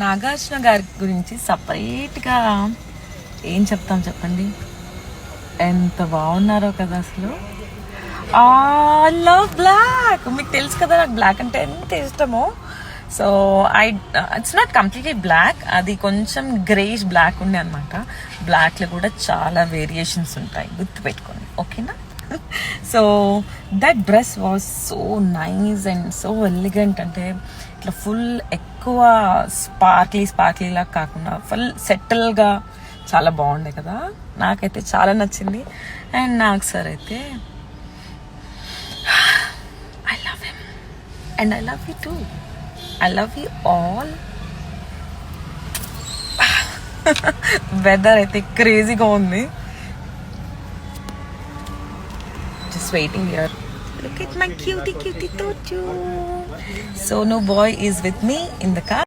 నాగార్జున గారి గురించి సపరేట్గా ఏం చెప్తాం చెప్పండి, ఎంత బాగున్నారో కదా అసలు. ఐ లవ్ బ్లాక్, మీకు తెలుసు కదా నాకు బ్లాక్ అంటే ఎంత ఇష్టమో. So it's not completely black, అది కొంచెం గ్రేష్ బ్లాక్ ఉండే అనమాట. బ్లాక్లో కూడా చాలా వేరియేషన్స్ ఉంటాయి, గుర్తుపెట్టుకోండి, ఓకేనా. So that dress was so nice and so elegant. అంటే ఇట్లా ఫుల్ ఎక్కువ స్పార్క్లీలా కాకుండా ఫుల్ సెటిల్గా చాలా బాగుండే కదా. నాకైతే చాలా నచ్చింది. అండ్ నాకు సార్ అయితే I love him and I love you too. I love you all. Weather అయితే క్రేజీగా ఉంది. Just waiting here. Look at my cutie Totu. Sonu boy is with me in the car.